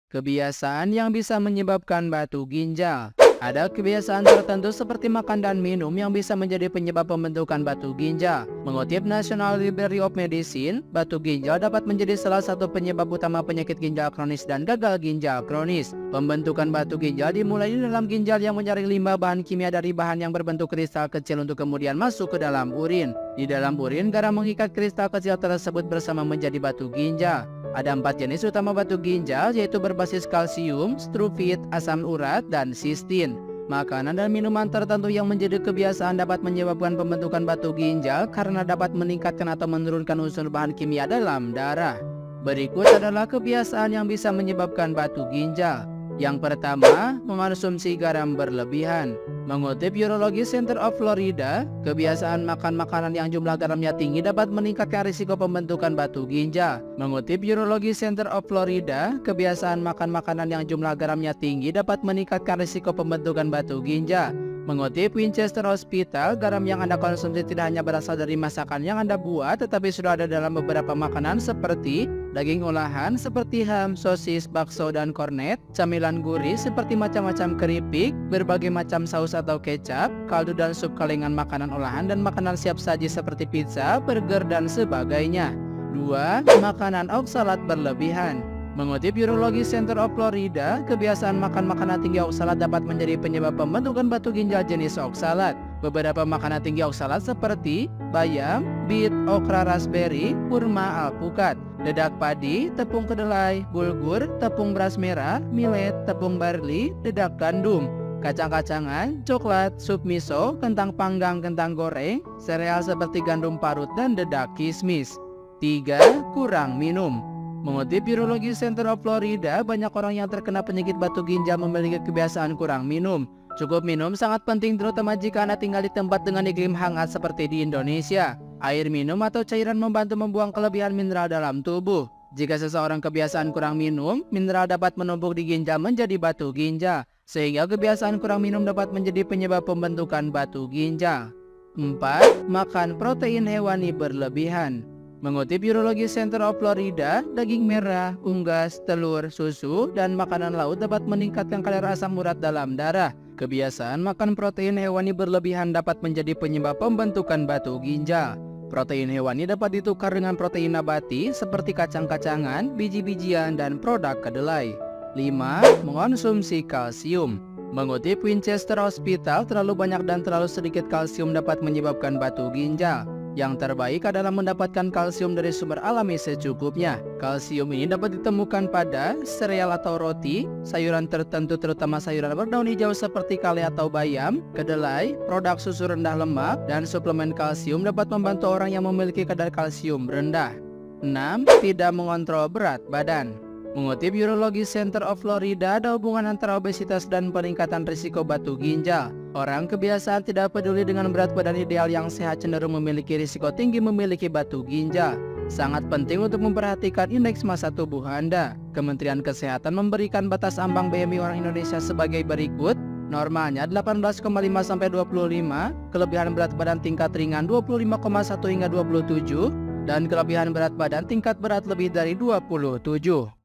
Kebiasaan yang bisa menyebabkan batu ginjal. Ada kebiasaan tertentu seperti makan dan minum yang bisa menjadi penyebab pembentukan batu ginjal. Mengutip National Library of Medicine, batu ginjal dapat menjadi salah satu penyebab utama penyakit ginjal kronis dan gagal ginjal kronis. Pembentukan batu ginjal dimulai di dalam ginjal yang menyaring limbah bahan kimia dari bahan yang berbentuk kristal kecil untuk kemudian masuk ke dalam urin. Di dalam urin, garam mengikat kristal kecil tersebut bersama menjadi batu ginjal. Ada 4 jenis utama batu ginjal, yaitu berbasis kalsium, struvit, asam urat, dan sistin. Makanan dan minuman tertentu yang menjadi kebiasaan dapat menyebabkan pembentukan batu ginjal karena dapat meningkatkan atau menurunkan unsur bahan kimia dalam darah. Berikut adalah kebiasaan yang bisa menyebabkan batu ginjal. Yang pertama, mengonsumsi garam berlebihan. Mengutip Urology Center of Florida, kebiasaan makan makanan yang jumlah garamnya tinggi dapat meningkatkan risiko pembentukan batu ginjal. Mengutip Urology Center of Florida, kebiasaan makan makanan yang jumlah garamnya tinggi dapat meningkatkan risiko pembentukan batu ginjal. Mengutip Winchester Hospital, garam yang Anda konsumsi tidak hanya berasal dari masakan yang Anda buat, tetapi sudah ada dalam beberapa makanan seperti daging olahan seperti ham, sosis, bakso, dan kornet, camilan gurih seperti macam-macam keripik, berbagai macam saus atau kecap, kaldu dan sup kalengan makanan olahan, dan makanan siap saji seperti pizza, burger, dan sebagainya. 2. Makanan oksalat berlebihan. Mengutip Urology Center of Florida, kebiasaan makan makanan tinggi oksalat dapat menjadi penyebab pembentukan batu ginjal jenis oksalat. Beberapa makanan tinggi oksalat seperti bayam, beet, okra raspberry, kurma alpukat, dedak padi, tepung kedelai, bulgur, tepung beras merah, millet, tepung barley, dedak gandum, kacang-kacangan, coklat, sup miso, kentang panggang, kentang goreng, sereal seperti gandum parut, dan dedak kismis. 3. Kurang minum. Mengutip Urology Center of Florida, banyak orang yang terkena penyakit batu ginjal memiliki kebiasaan kurang minum. Cukup minum sangat penting, terutama jika Anda tinggal di tempat dengan iklim hangat seperti di Indonesia. Air minum atau cairan membantu membuang kelebihan mineral dalam tubuh. Jika seseorang kebiasaan kurang minum, mineral dapat menumpuk di ginjal menjadi batu ginjal, sehingga kebiasaan kurang minum dapat menjadi penyebab pembentukan batu ginjal. 4. Makan protein hewani berlebihan. Mengutip Urology Center of Florida, daging merah, unggas, telur, susu, dan makanan laut dapat meningkatkan kadar asam urat dalam darah. Kebiasaan makan protein hewani berlebihan dapat menjadi penyebab pembentukan batu ginjal. Protein hewani dapat ditukar dengan protein nabati seperti kacang-kacangan, biji-bijian, dan produk kedelai. 5. Mengonsumsi kalsium. Mengutip Winchester Hospital, terlalu banyak dan terlalu sedikit kalsium dapat menyebabkan batu ginjal. Yang terbaik adalah mendapatkan kalsium dari sumber alami secukupnya. Kalsium ini dapat ditemukan pada sereal atau roti, sayuran tertentu terutama sayuran berdaun hijau seperti kale atau bayam, kedelai, produk susu rendah lemak, dan suplemen kalsium dapat membantu orang yang memiliki kadar kalsium rendah. 6. Tidak mengontrol berat badan. Mengutip Urology Center of Florida, ada hubungan antara obesitas dan peningkatan risiko batu ginjal. Orang kebiasaan tidak peduli dengan berat badan ideal yang sehat cenderung memiliki risiko tinggi memiliki batu ginjal. Sangat penting untuk memperhatikan indeks massa tubuh Anda. Kementerian Kesehatan memberikan batas ambang BMI orang Indonesia sebagai berikut. Normalnya 18,5 sampai 25, kelebihan berat badan tingkat ringan 25,1 hingga 27, dan kelebihan berat badan tingkat berat lebih dari 27.